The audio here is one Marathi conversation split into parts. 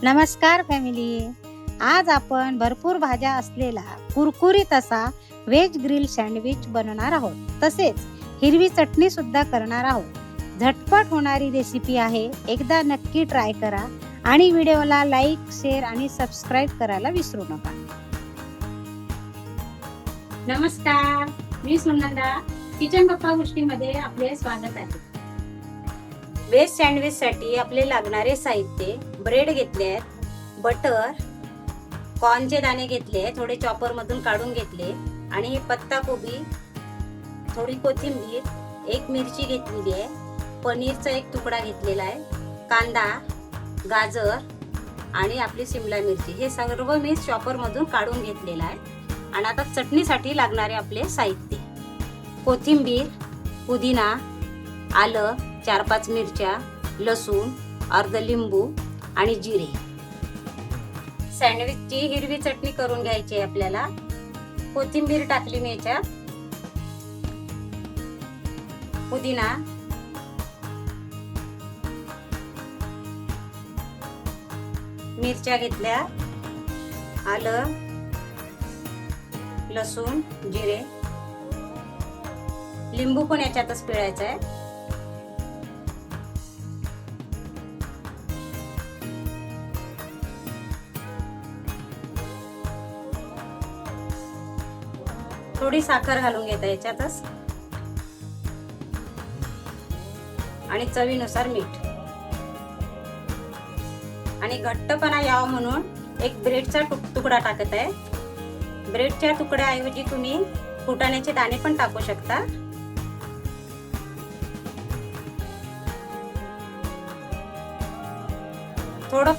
नमस्कार फॅमिली. आज आपण भरपूर भाज्या असलेला कुरकुरीत असा व्हेज ग्रिल सँडविच बनवणार आहोत. तसेच हिरवी चटणी सुद्धा करणार आहोत. झटपट होणारी रेसिपी आहे. एकदा नक्की ट्राय करा आणि व्हिडिओला लाईक, शेअर आणि सबस्क्राईब करायला विसरू नका. नमस्कार, मी सुनंदा. किचन गप्पा गोष्टीमध्ये आपले स्वागत आहे. व्हेज सँडविच साठी आपले लागणारे साहित्य: ब्रेड घेतले आहेत, बटर, कॉर्नचे दाणे घेतले, थोडे चॉपर मधून काढून घेतले आणि पत्ता कोबी, थोडी कोथिंबीर, एक मिरची घेतलेली आहे, पनीरचा एक तुकडा घेतलेला आहे, कांदा, गाजर आणि आपली शिमला मिरची हे सर्व मी चॉपर मधून काढून घेतलेला आहे. आणि आता चटणीसाठी लागणारे आपले साहित्य: कोथिंबीर, पुदिना, आलं, 4-5 मिरच्या, लसूण, अर्ध लिंबू आणि जिरे. सँडविचची हिरवी चटणी करून घ्यायची आहे आपल्याला. कोथिंबीर टाकली मी याच्यात, पुदिना, मिरच्या घेतल्या, आलं, लसूण, जिरे, लिंबू पण याच्यातच पिळायचा आहे. थोडी साखर घालून घेता याच्यातच आणि चवीनुसार मीठ. आणि घट्टपणा यावा म्हणून एक ब्रेडचा तुकडा टाकत आहे. ब्रेडच्या तुकड्याऐवजी तुम्ही फुटाण्याचे दाणे पण टाकू शकता. थोडं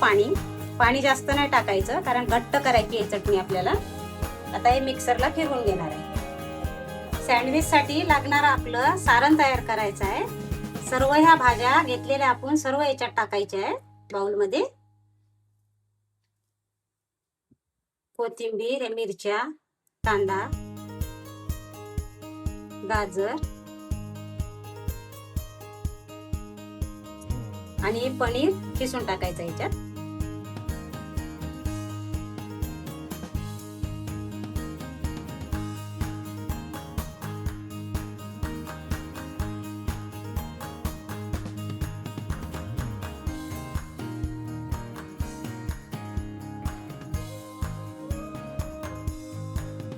पाणी जास्त नाही टाकायचं कारण घट्ट करायची आहे चटणी आपल्याला. आता हे मिक्सरला फिरवून घेणार आहे. सँडविच साठी लागणारं आपलं सारण तयार करायचं आहे. सर्व ह्या भाज्या घेतलेल्या आपण सर्व याच्यात टाकायच्या आहेत बाउल मध्ये. कोथिंबीर, मिरच्या, कांदा, गाजर आणि पनीर किसून टाकायचं याच्यात.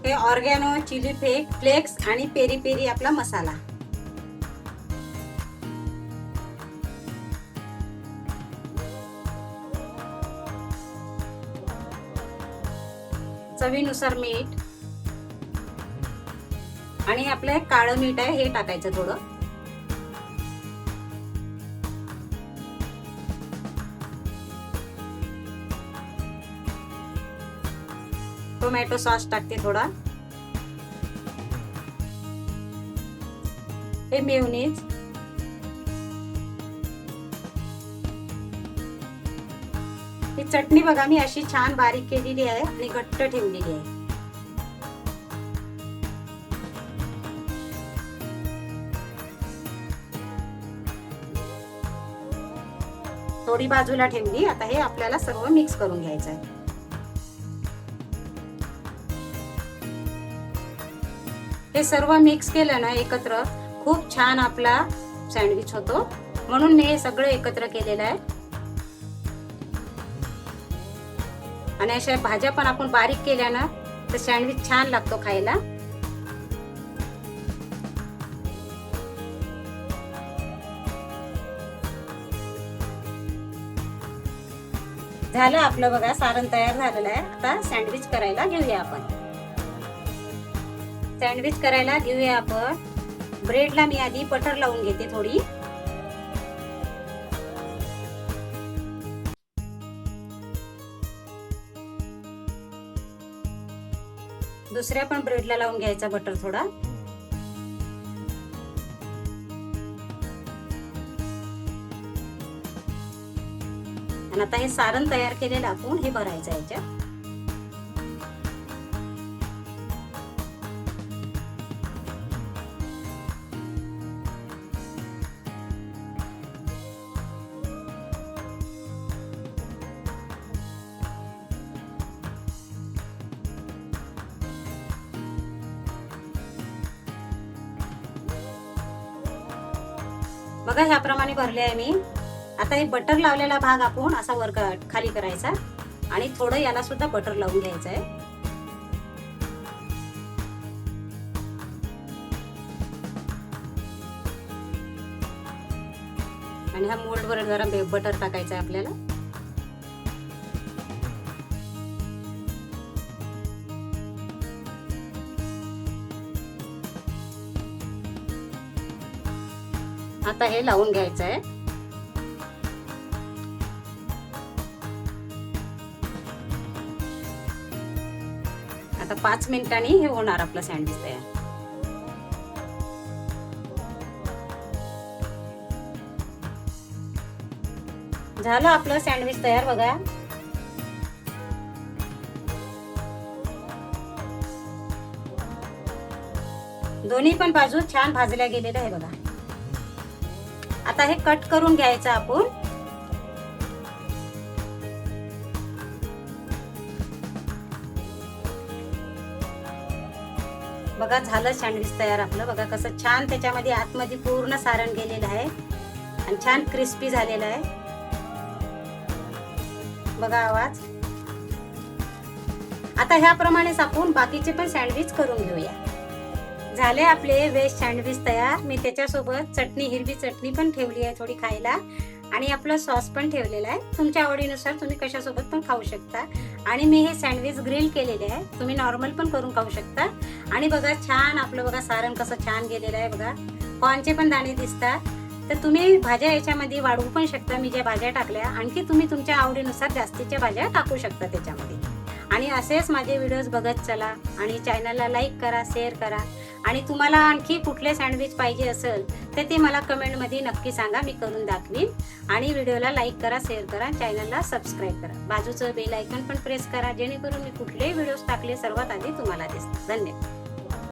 हे ऑर्गॅनो, चिली फ्लेक्स आणि पेरी पेरी आपला मसाला. चवीनुसार मीठ आणि आपलं काळं मीठ आहे हे टाकायचं थोडं. टोमॅटो सॉस टाकते थोडा. हे मेयोनीज, ही चटणी बघा मी अशी छान बारीक केलेली आहे आणि घट्ट ठेवलेली आहे. थोडी बाजूला ठेवली. आता हे आपल्याला सर्व मिक्स करून घ्यायचं आहे. हे सर्व मिक्स केलं ना एकत्र, खूप छान आपला सँडविच होतो. म्हणून मी हे सगळं एकत्र केलेलं आहे. आणि अशा भाज्या पण आपण बारीक केल्या ना तर सँडविच छान लागतो खायला. झालं आपलं बघा, सारण तयार झालेलं आहे. आता सँडविच करायला घेऊया आपण. सँडविच करायला घेऊया आपण. ब्रेडला मी आधी बटर लावून घेते थोडी. दुसऱ्या पण ब्रेडला लावून घ्यायचा बटर थोडा. आणि आता हे सारण तयार केलेलं आपण हे भरायचं याच्यात. बघा ह्याप्रमाणे भरले आहे मी. आता हे बटर लावलेला भाग आपण असा वर खाली करायचा आणि थोडं याला सुद्धा बटर लावून घ्यायचं आहे. आणि ह्या मोल्ड वर जरा बटर टाकायचं आहे आपल्याला. आता हे लावून घ्यायचं आहे. आता 5 मिनिटांनी हे होणार आपलं सँडविच तयार. झालं आपलं सँडविच तयार बघा. दोन्ही पण बाजू छान भाजल्या गेलेल्या आहे बघा. आता हे कट करून घ्यायचं आपण. बघा झालं सँडविच तयार आपलं. बघा कसं छान त्याच्यामध्ये आतमध्ये पूर्ण सारण गेलेलं आहे आणि छान क्रिस्पी झालेलं आहे. बघा आवाज. आता ह्याप्रमाणेच आपण बाकीचे पण सँडविच करून घेऊया. झाले आपले व्हेज सँडविच तयार. मी त्याच्यासोबत चटणी, हिरवी चटणी पण ठेवली आहे थोडी खायला आणि आपलं सॉस पण ठेवलेला आहे. तुमच्या आवडीनुसार तुम्ही कशासोबत पण खाऊ शकता. आणि मी हे सँडविच ग्रिल केलेले आहे. तुम्ही नॉर्मल पण करून खाऊ शकता. आणि बघा छान आपलं बघा सारण कसं छान गेलेलं आहे बघा. कॉर्नचे पण दाणे दिसतात. तर तुम्ही भाज्या याच्यामध्ये वाढवू पण शकता. मी ज्या भाज्या टाकल्या आणखी तुम्ही तुमच्या आवडीनुसार जास्तीच्या भाज्या टाकू शकता त्याच्यामध्ये. आणि असेच माझे व्हिडिओज बघत चला आणि चॅनलला लाईक करा, शेअर करा. आणि तुम्हाला आणखी कुठले सँडविच पाहिजे असेल तर ते मला कमेंटमध्ये नक्की सांगा, मी करून दाखवीन. आणि व्हिडिओला लाईक करा, शेअर करा, चॅनलला सबस्क्राईब करा. बाजूचं बेल आयकॉन पण प्रेस करा जेणेकरून मी कुठलेही व्हिडिओज टाकले सर्वात आधी तुम्हाला दिसतात. धन्यवाद.